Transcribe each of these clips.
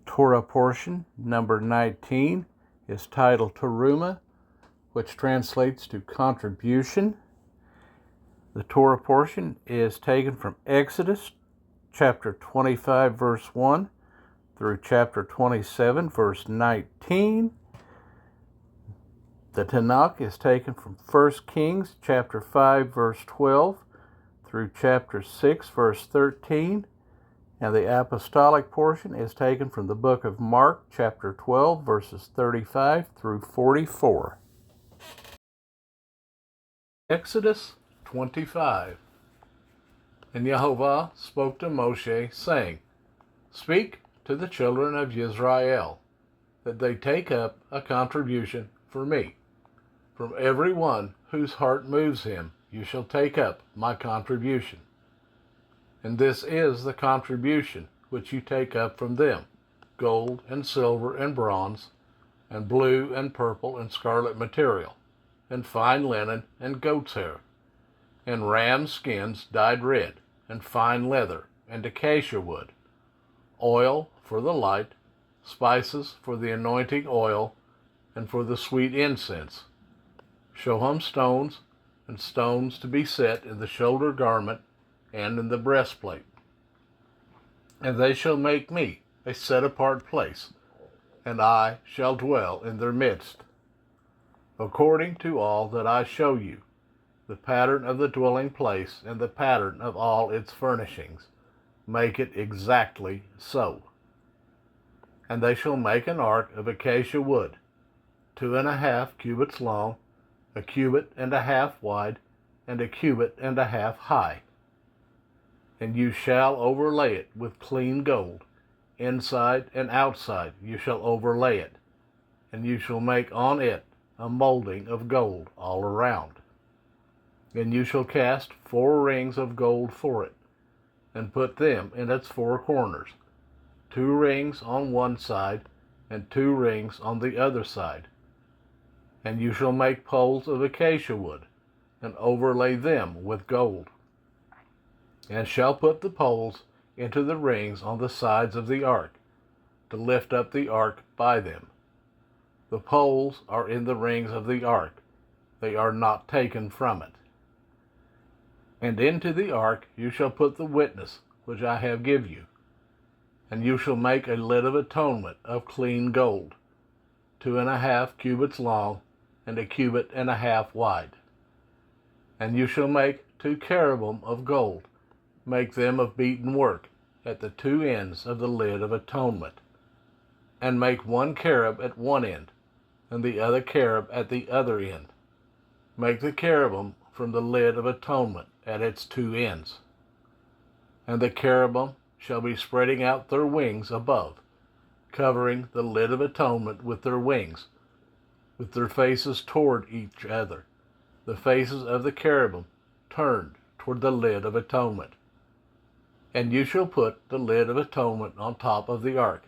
Torah portion number 19 is titled Terumah, which translates to contribution. The Torah portion is taken from Exodus chapter 25 verse 1 through chapter 27 verse 19. The Tanakh is taken from 1 Kings chapter 5 verse 12 through chapter 6 verse 13. And the apostolic portion is taken from the book of Mark, chapter 12, verses 35 through 44. Exodus 25. And Yehovah spoke to Moshe, saying, Speak to the children of Israel, that they take up a contribution for me. From every one whose heart moves him, you shall take up my contribution. And this is the contribution which you take up from them, gold and silver and bronze, and blue and purple and scarlet material, and fine linen and goat's hair, and ram skins dyed red, and fine leather, and acacia wood, oil for the light, spices for the anointing oil, and for the sweet incense, shoham stones, and stones to be set in the shoulder garment, and in the breastplate. And they shall make me a set-apart place, and I shall dwell in their midst. According to all that I show you, the pattern of the dwelling place and the pattern of all its furnishings, make it exactly so. And they shall make an ark of acacia wood, 2.5 cubits long, 1.5 cubits wide, and 1.5 cubits high. And you shall overlay it with clean gold. Inside and outside you shall overlay it, and you shall make on it a molding of gold all around. And you shall cast 4 rings of gold for it, and put them in its 4 corners, 2 rings on one side, and 2 rings on the other side. And you shall make poles of acacia wood, and overlay them with gold. And shall put the poles into the rings on the sides of the ark, to lift up the ark by them. The poles are in the rings of the ark, they are not taken from it. And into the ark you shall put the witness which I have given you. And you shall make a lid of atonement of clean gold, 2.5 cubits long, and 1.5 cubits wide. And you shall make 2 cherubim of gold. Make them of beaten work at the 2 ends of the lid of atonement, and make 1 cherub at one end, and the other cherub at the other end. Make the cherubim from the lid of atonement at its 2 ends. And the cherubim shall be spreading out their wings above, covering the lid of atonement with their wings, with their faces toward each other, the faces of the cherubim turned toward the lid of atonement. And you shall put the lid of atonement on top of the ark,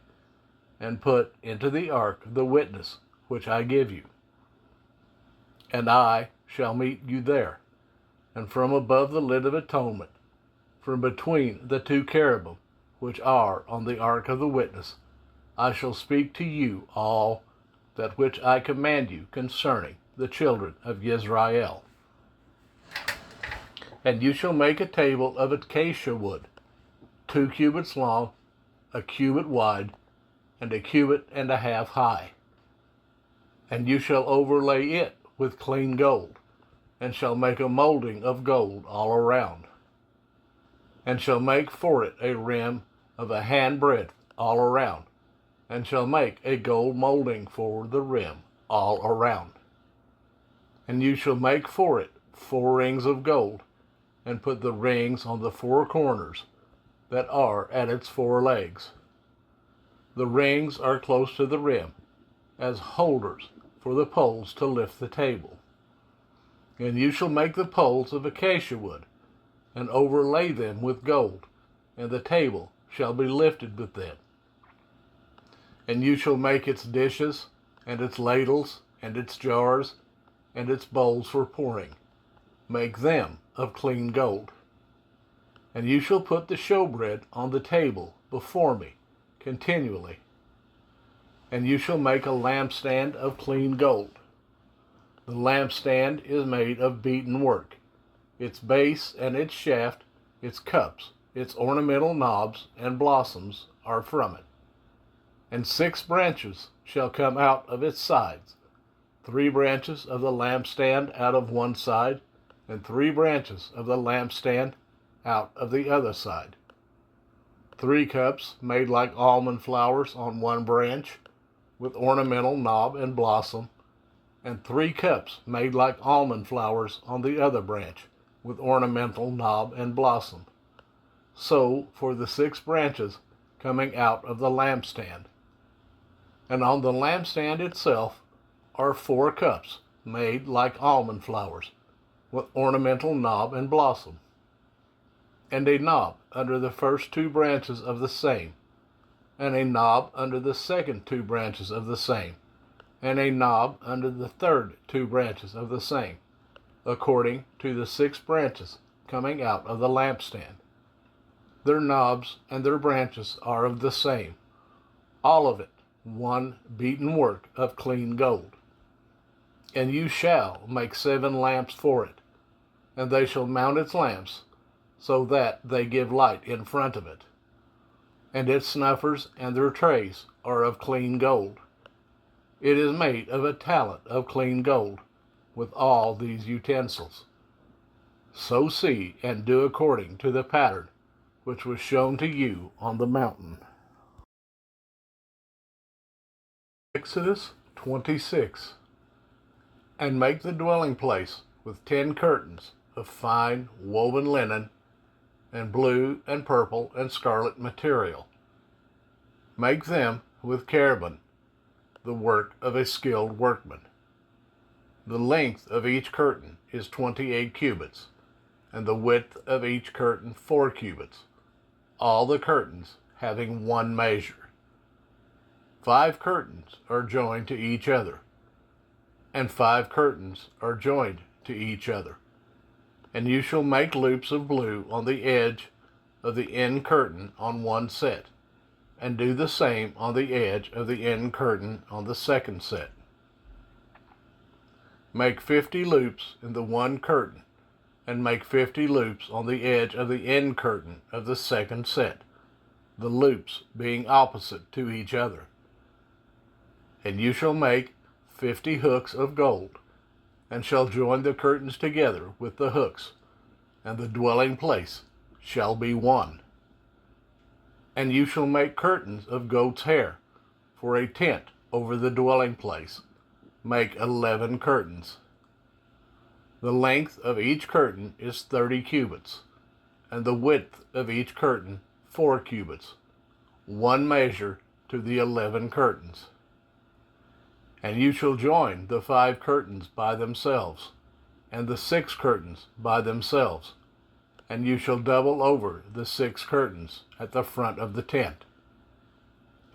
and put into the ark the witness which I give you. And I shall meet you there, and from above the lid of atonement, from between the 2 cherubim which are on the ark of the witness, I shall speak to you all that which I command you concerning the children of Israel. And you shall make a table of acacia wood, 2 cubits long, 1 cubit wide, and 1.5 cubits high. And you shall overlay it with clean gold, and shall make a molding of gold all around, and shall make for it a rim of a handbreadth all around, and shall make a gold molding for the rim all around. And you shall make for it 4 rings of gold, and put the rings on the 4 corners that are at its 4 legs. The rings are close to the rim, as holders for the poles to lift the table. And you shall make the poles of acacia wood, and overlay them with gold, and the table shall be lifted with them. And you shall make its dishes, and its ladles, and its jars, and its bowls for pouring. Make them of clean gold. And you shall put the showbread on the table before me continually, And you shall make a lampstand of clean gold. The lampstand is made of beaten work. Its base and its shaft, its cups, its ornamental knobs and blossoms are from it. And 6 branches shall come out of its sides, 3 branches of the lampstand out of one side, and 3 branches of the lampstand out of the other side. 3 cups made like almond flowers on one branch, with ornamental knob and blossom, and 3 cups made like almond flowers on the other branch, with ornamental knob and blossom. So for the 6 branches coming out of the lampstand. And on the lampstand itself are 4 cups made like almond flowers, with ornamental knob and blossom, and a knob under the first 2 branches of the same, and a knob under the second 2 branches of the same, and a knob under the third 2 branches of the same, according to the 6 branches coming out of the lampstand. Their knobs and their branches are of the same, all of it one beaten work of clean gold. And you shall make 7 lamps for it, and they shall mount its lamps, so that they give light in front of it. And its snuffers and their trays are of clean gold. It is made of a talent of clean gold, with all these utensils. So see and do according to the pattern which was shown to you on the mountain. Exodus 26. And make the dwelling place with 10 curtains of fine woven linen, and blue and purple and scarlet material. Make them with cherubim, the work of a skilled workman. The length of each curtain is 28 cubits, and the width of each curtain 4 cubits, all the curtains having one measure. 5 curtains are joined to each other, and 5 curtains are joined to each other. And you shall make loops of blue on the edge of the end curtain on one set, and do the same on the edge of the end curtain on the second set. Make 50 loops in the one curtain, and make 50 loops on the edge of the end curtain of the second set, the loops being opposite to each other. And you shall make 50 hooks of gold, and shall join the curtains together with the hooks, and the dwelling place shall be one. And you shall make curtains of goat's hair for a tent over the dwelling place. Make 11 curtains. The length of each curtain is 30 cubits, and the width of each curtain 4 cubits, one measure to the 11 curtains. And you shall join the 5 curtains by themselves, and the 6 curtains by themselves, and you shall double over the 6 curtains at the front of the tent.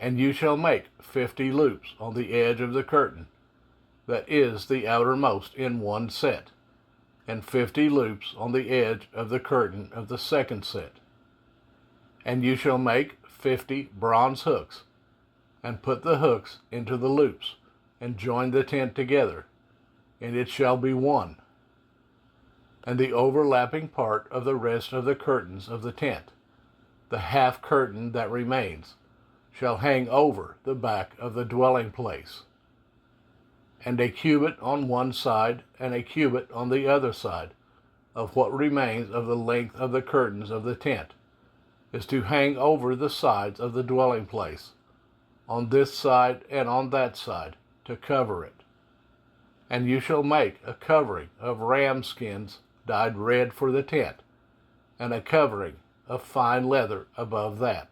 And you shall make 50 loops on the edge of the curtain, that is the outermost in one set, and 50 loops on the edge of the curtain of the second set. And you shall make 50 bronze hooks, and put the hooks into the loops, and join the tent together, and it shall be one. And the overlapping part of the rest of the curtains of the tent, the half curtain that remains, shall hang over the back of the dwelling place. And a cubit on one side, and a cubit on the other side, of what remains of the length of the curtains of the tent, is to hang over the sides of the dwelling place, on this side and on that side, to cover it. And you shall make a covering of ram skins dyed red for the tent, and a covering of fine leather above that.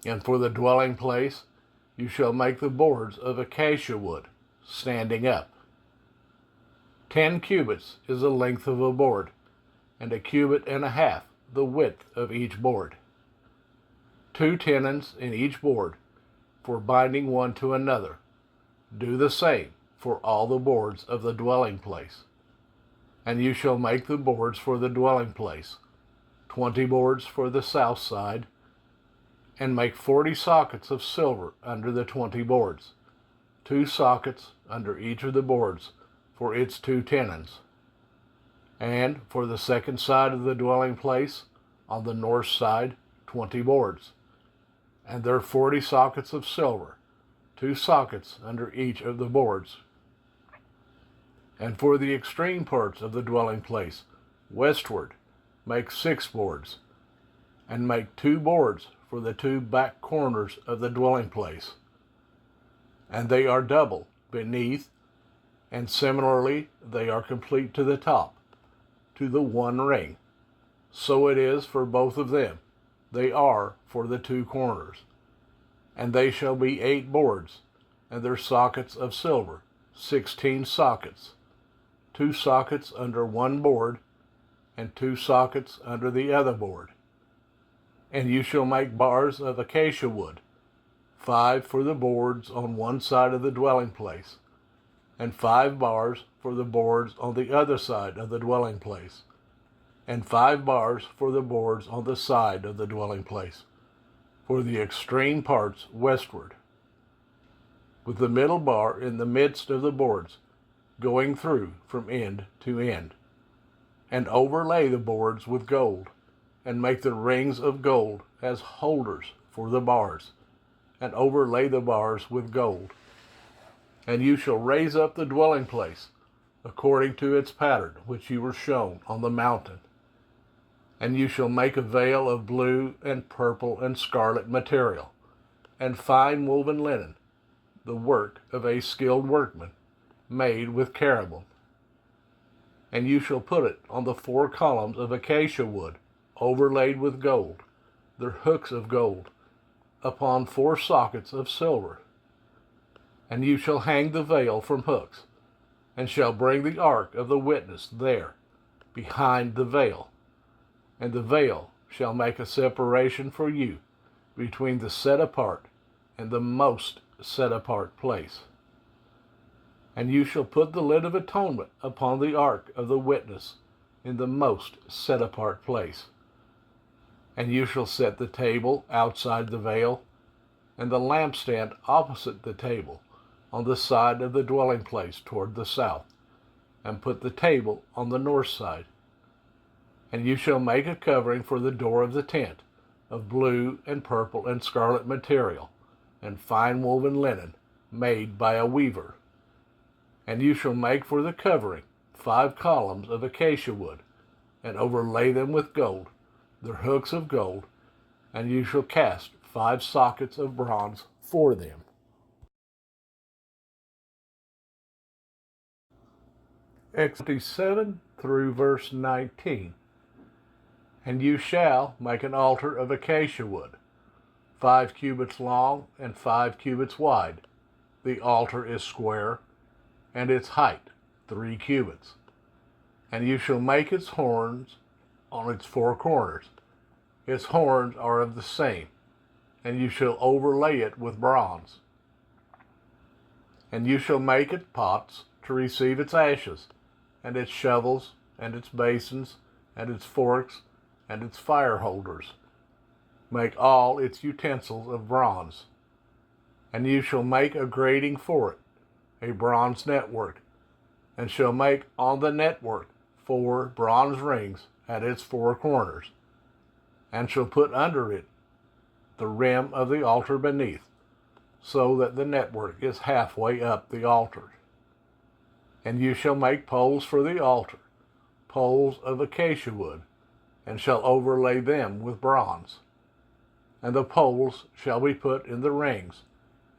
And for the dwelling place you shall make the boards of acacia wood, standing up. 10 cubits is the length of a board, and a cubit and a half the width of each board. 2 tenons in each board, for binding one to another. Do the same for all the boards of the dwelling place. And you shall make the boards for the dwelling place, 20 boards for the south side, And make 40 sockets of silver under the 20 boards, 2 sockets under each of the boards for its 2 tenons. And for the second side of the dwelling place, on the north side, 20 boards, and there 40 sockets of silver, 2 sockets under each of the boards. And for the extreme parts of the dwelling place, westward, make 6 boards, and make 2 boards for the 2 back corners of the dwelling place. And they are double beneath, and similarly they are complete to the top, to the 1 ring. So it is for both of them. They are for the 2 corners. And they shall be 8 boards, and their sockets of silver, 16 sockets, 2 sockets under 1 board, and 2 sockets under the other board. And you shall make bars of acacia wood, 5 for the boards on one side of the dwelling place, and 5 bars for the boards on the other side of the dwelling place, and 5 bars for the boards on the side of the dwelling place, for the extreme parts westward, with the middle bar in the midst of the boards, going through from end to end. And overlay the boards with gold, and make the rings of gold as holders for the bars, and overlay the bars with gold. And you shall raise up the dwelling place according to its pattern which you were shown on the mountain. And you shall make a veil of blue and purple and scarlet material, and fine woven linen, the work of a skilled workman, made with cherubim. And you shall put it on the 4 columns of acacia wood, overlaid with gold, their hooks of gold, upon 4 sockets of silver. And you shall hang the veil from hooks, and shall bring the ark of the witness there, behind the veil. And the veil shall make a separation for you between the set apart and the most set apart place. And you shall put the lid of atonement upon the ark of the witness in the most set apart place. And you shall set the table outside the veil, and the lampstand opposite the table, on the side of the dwelling place toward the south, and put the table on the north side. And you shall make a covering for the door of the tent, of blue and purple and scarlet material, and fine woven linen, made by a weaver. And you shall make for the covering 5 columns of acacia wood, and overlay them with gold, their hooks of gold, and you shall cast 5 sockets of bronze for them. Exodus 7 through verse 19. And you shall make an altar of acacia wood, 5 cubits long and 5 cubits wide. The altar is square, and its height 3 cubits. And you shall make its horns on its 4 corners. Its horns are of the same, and you shall overlay it with bronze. And you shall make it pots to receive its ashes, and its shovels, and its basins, and its forks, and its fire holders. Make all its utensils of bronze. And you shall make a grating for it, a bronze network, and shall make on the network 4 bronze rings at its 4 corners, and shall put under it the rim of the altar beneath, so that the network is halfway up the altar. And you shall make poles for the altar, poles of acacia wood, and shall overlay them with bronze. And the poles shall be put in the rings,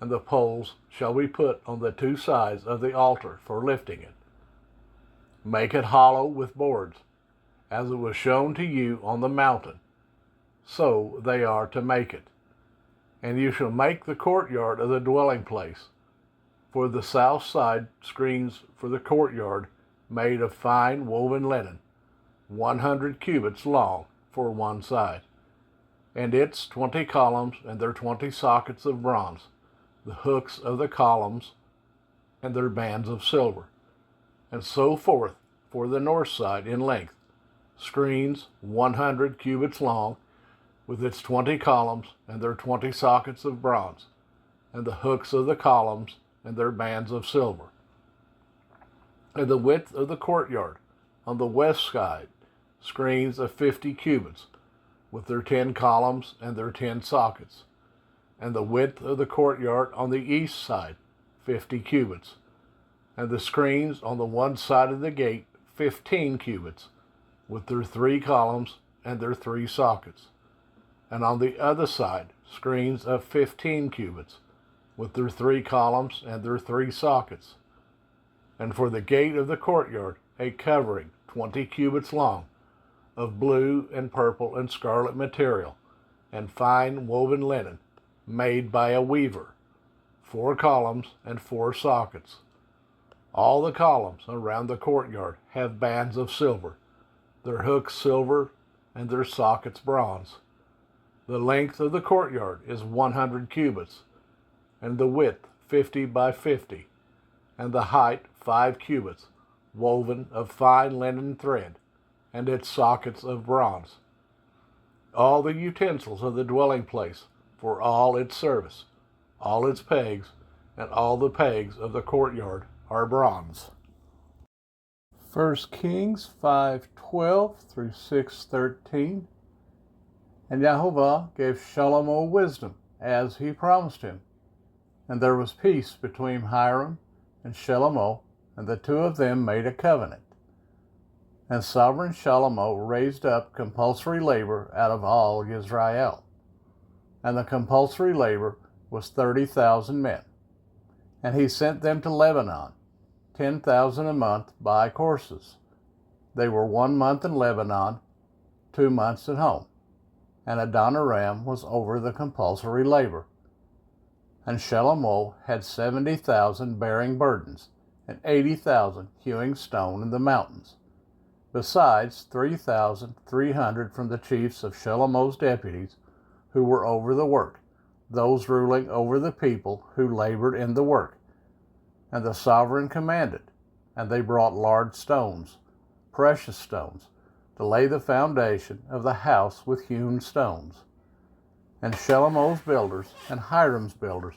and the poles shall be put on the 2 sides of the altar for lifting it. Make it hollow with boards, as it was shown to you on the mountain. So they are to make it. And you shall make the courtyard of the dwelling place, for the south side screens for the courtyard, made of fine woven linen, 100 cubits long for one side, and its 20 columns and their 20 sockets of bronze, the hooks of the columns and their bands of silver, and so forth for the north side in length, screens 100 cubits long, with its 20 columns and their 20 sockets of bronze, and the hooks of the columns and their bands of silver. And the width of the courtyard on the west side, screens of 50 cubits, with their 10 columns and their 10 sockets. And the width of the courtyard on the east side, 50 cubits. And the screens on the one side of the gate, 15 cubits, with their 3 columns and their 3 sockets. And on the other side, screens of 15 cubits, with their 3 columns and their 3 sockets. And for the gate of the courtyard, a covering 20 cubits long, of blue and purple and scarlet material, and fine woven linen, made by a weaver, 4 columns and 4 sockets. All the columns around the courtyard have bands of silver, their hooks silver, and their sockets bronze. The length of the courtyard is 100 cubits, and the width 50 by 50, and the height 5 cubits, woven of fine linen thread, and its sockets of bronze. All the utensils of the dwelling place, for all its service, all its pegs, and all the pegs of the courtyard are bronze. 1 Kings 5:12 through 6:13. And Jehovah gave Shlomo wisdom, as he promised him. And there was peace between Hiram and Shlomo, and the two of them made a covenant. And sovereign Shlomo raised up compulsory labor out of all Israel. And the compulsory labor was 30,000 men. And he sent them to Lebanon, 10,000 a month by courses. They were 1 month in Lebanon, 2 months at home. And Adoniram was over the compulsory labor. And Shlomo had 70,000 bearing burdens, and 80,000 hewing stone in the mountains, besides 3,300 from the chiefs of Shlomo's deputies, who were over the work, those ruling over the people who labored in the work. And the sovereign commanded, and they brought large stones, precious stones, to lay the foundation of the house with hewn stones. And Shlomo's builders and Hiram's builders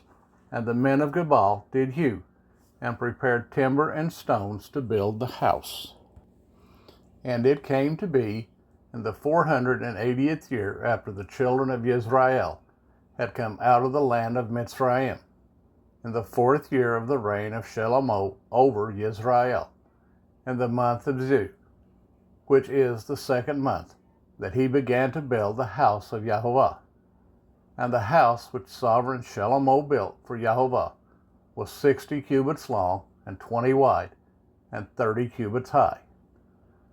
and the men of Gebal did hew, and prepared timber and stones to build the house. And it came to be in the 480th year after the children of Israel had come out of the land of Mitzrayim, in the 4th year of the reign of Shlomo over Israel, in the month of Zu, which is the 2nd month, that he began to build the house of Jehovah. And the house which sovereign Shlomo built for Jehovah was 60 cubits long, and 20 wide, and 30 cubits high.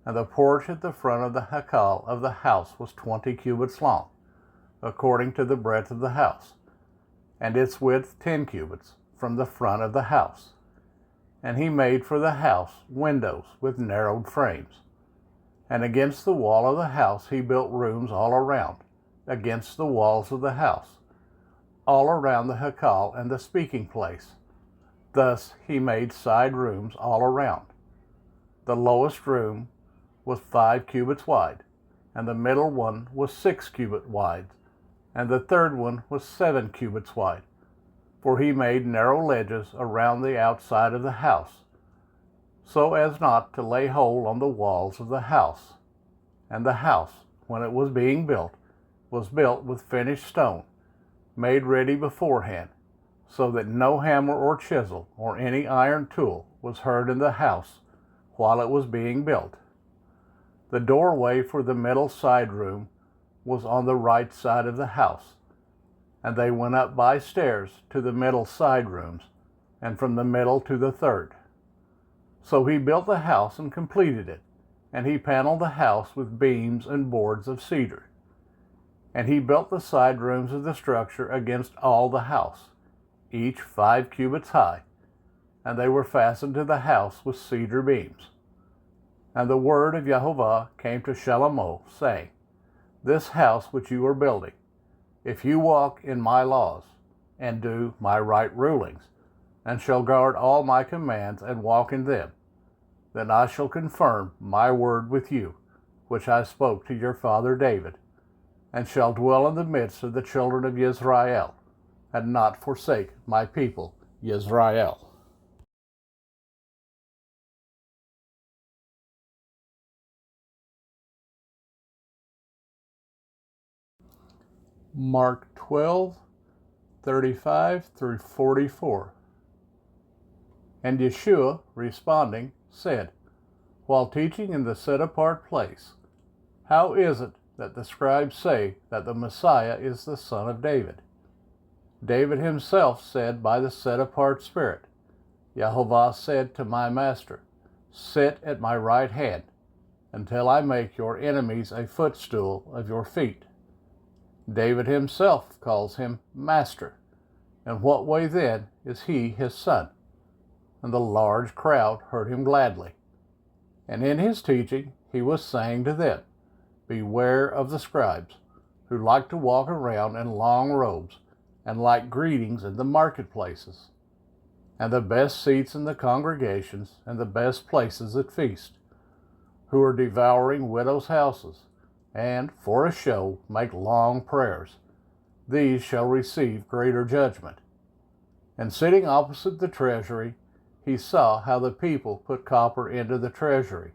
And the porch at the front of the hekal of the house was 20 cubits long, according to the breadth of the house, and its width 10 cubits from the front of the house. And he made for the house windows with narrowed frames. And against the wall of the house he built rooms all around, against the walls of the house, all around the hekal and the speaking place. Thus he made side rooms all around. The lowest room was 5 cubits wide, and the middle one was 6 cubits wide, and the third one was 7 cubits wide. For he made narrow ledges around the outside of the house, so as not to lay hold on the walls of the house. And the house, when it was being built, was built with finished stone, made ready beforehand, so that no hammer or chisel or any iron tool was heard in the house while it was being built. The doorway for the middle side room was on the right side of the house, and they went up by stairs to the middle side rooms, and from the middle to the third. So he built the house and completed it, and he paneled the house with beams and boards of cedar. And he built the side rooms of the structure against all the house, each 5 cubits high, and they were fastened to the house with cedar beams. And the word of Jehovah came to Shlomo, saying, This house which you are building, if you walk in my laws, and do my right rulings, and shall guard all my commands and walk in them, then I shall confirm my word with you, which I spoke to your father David, and shall dwell in the midst of the children of Israel, and not forsake my people Israel. Mark 12:35 through 44. And Yeshua, responding, said, while teaching in the set-apart place, how is it that the scribes say that the Messiah is the son of David? David himself said by the set-apart Spirit, Jehovah said to my master, sit at my right hand until I make your enemies a footstool of your feet. David himself calls him Master. In what way then is he his son? And the large crowd heard him gladly. And in his teaching he was saying to them, beware of the scribes, who like to walk around in long robes, and like greetings in the marketplaces, and the best seats in the congregations, and the best places at feast, who are devouring widows' houses, and for a show make long prayers. These shall receive greater judgment. And sitting opposite the treasury, he saw how the people put copper into the treasury,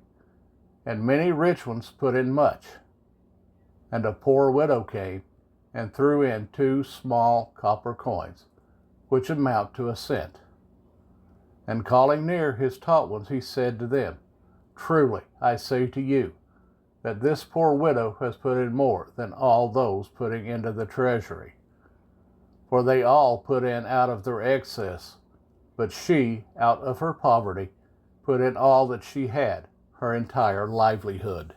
and many rich ones put in much. And a poor widow came and threw in 2 small copper coins, which amount to a cent. And calling near his taught ones, he said to them, truly I say to you, that this poor widow has put in more than all those putting into the treasury. For they all put in out of their excess, but she, out of her poverty, put in all that she had, her entire livelihood.